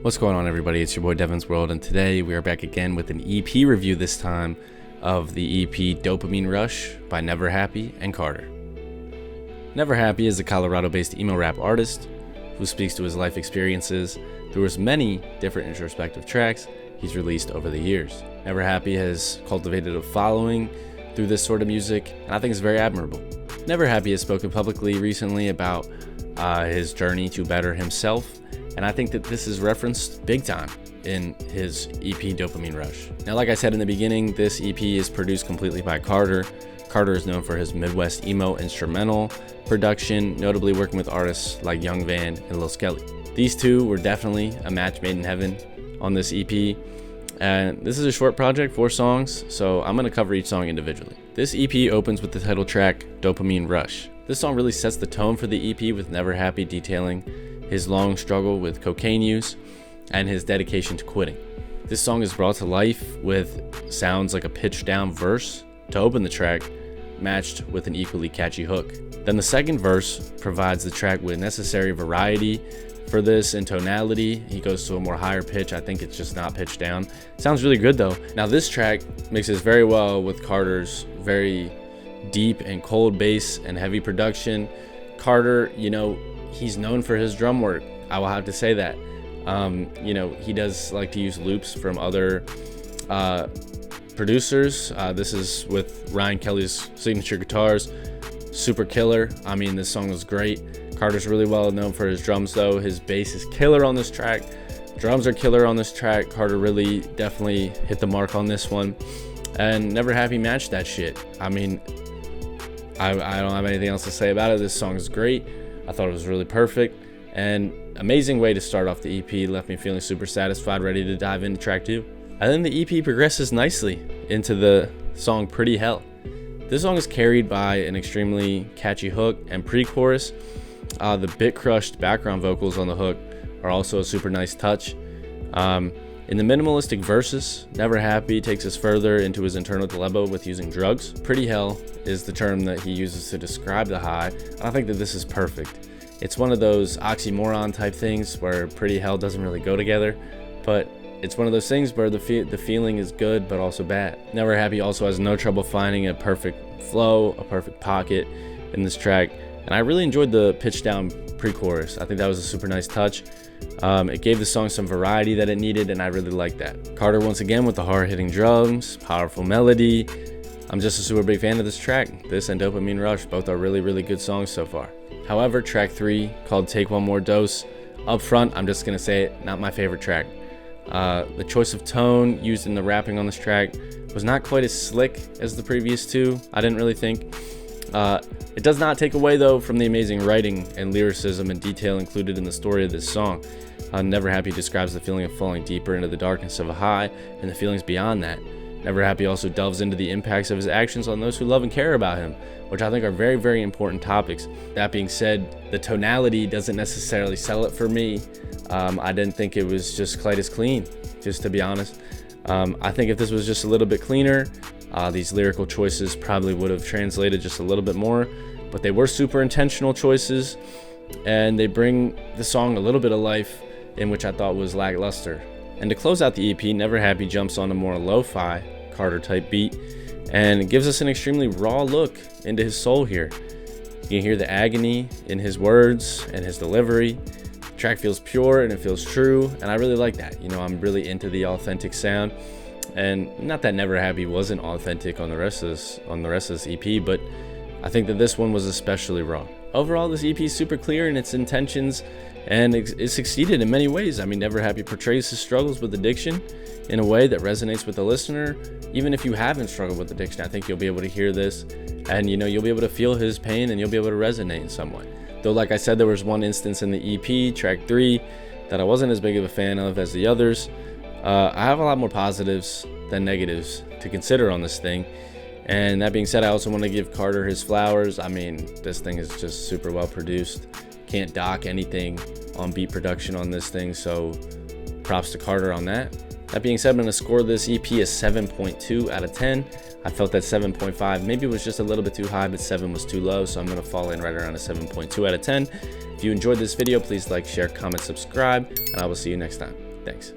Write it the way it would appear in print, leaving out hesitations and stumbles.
What's going on, everybody? It's your boy Devin's World, and today we are back again with an EP review, this time of the EP Dopamine Rush by neverxhappy and cxrter. neverxhappy is a Colorado-based emo rap artist who speaks to his life experiences through his many different introspective tracks he's released over the years. neverxhappy has cultivated a following through this sort of music, and I think it's very admirable. neverxhappy has spoken publicly recently about his journey to better himself, and I think that this is referenced big time in his EP Dopamine Rush. Now, like I said in the beginning, this EP is produced completely by cxrter. cxrter is known for his Midwest emo instrumental production, notably working with artists like Young Van and Lil Skelly. These two were definitely a match made in heaven on this EP. And this is a short project, 4 songs, so I'm going to cover each song individually. This EP opens with the title track, Dopamine Rush. This song really sets the tone for the EP, with neverxhappy detailing his long struggle with cocaine use and his dedication to quitting. This song is brought to life with sounds like a pitched down verse to open the track, matched with an equally catchy hook. Then the second verse provides the track with necessary variety for this in tonality. He goes to a more higher pitch. I think it's just not pitched down. Sounds really good though. Now this track mixes very well with cxrter's very deep and cold bass and heavy production. cxrter, he's known for his drum work. I will have to say that. He does like to use loops from other producers. This is with Ryan Kelly's signature guitars. Super killer. I mean, this song was great. cxrter's really well known for his drums though. His bass is killer on this track. Drums are killer on this track. cxrter really definitely hit the mark on this one. And neverxhappy matched that shit. I mean, I don't have anything else to say about it. This song is great. I thought it was really perfect. And amazing way to start off the EP. Left me feeling super satisfied, ready to dive into track 2. And then the EP progresses nicely into the song Pretty Hell. This song is carried by an extremely catchy hook and pre-chorus. The bit crushed background vocals on the hook are also a super nice touch. In the minimalistic verses, neverxhappy takes us further into his internal dilemma with using drugs. Pretty hell is the term that he uses to describe the high. I think that this is perfect. It's one of those oxymoron type things where pretty hell doesn't really go together, but it's one of those things where the feeling is good but also bad. neverxhappy also has no trouble finding a perfect flow, a perfect pocket in this track, and I really enjoyed the pitch down pre-chorus. I think that was a super nice touch. It gave the song some variety that it needed, and I really liked that. cxrter once again with the hard-hitting drums, powerful melody. I'm just a super big fan of this track. This and Dopamine Rush both are really, really good songs so far. However, track 3, called Take One More Dose, up front, I'm just going to say it, not my favorite track. The choice of tone used in the rapping on this track was not quite as slick as the previous 2, I didn't really think. It does not take away though from the amazing writing and lyricism and detail included in the story of this song. neverxhappy describes the feeling of falling deeper into the darkness of a high and the feelings beyond that. neverxhappy also delves into the impacts of his actions on those who love and care about him, which I think are very, very important topics. That being said, the tonality doesn't necessarily sell it for me. I didn't think it was just quite as clean, just to be honest. I think if this was just a little bit cleaner, these lyrical choices probably would have translated just a little bit more, but they were super intentional choices, and they bring the song a little bit of life in which I thought was lackluster. And to close out the EP, neverxhappy jumps on a more lo-fi cxrter type beat and gives us an extremely raw look into his soul here. You can hear the agony in his words and his delivery. The track feels pure and it feels true, and I really like that. I'm really into the authentic sound, and not that neverxhappy wasn't authentic on the rest of this EP, but I think that this one was especially raw. Overall, this EP is super clear in its intentions, and it succeeded in many ways. I mean, neverxhappy portrays his struggles with addiction in a way that resonates with the listener. Even if you haven't struggled with addiction, I think you'll be able to hear this, and you'll be able to feel his pain, and you'll be able to resonate in some way. Though, like I said, there was one instance in the EP, track 3, that I wasn't as big of a fan of as the others. I have a lot more positives than negatives to consider on this thing. And that being said, I also want to give cxrter his flowers. I mean, this thing is just super well produced. Can't dock anything on beat production on this thing, so props to cxrter on that. That being said, I'm going to score this EP a 7.2 out of 10. I felt that 7.5 maybe was just a little bit too high, but 7 was too low, so I'm going to fall in right around a 7.2 out of 10. If you enjoyed this video, please like, share, comment, subscribe, and I will see you next time. Thanks.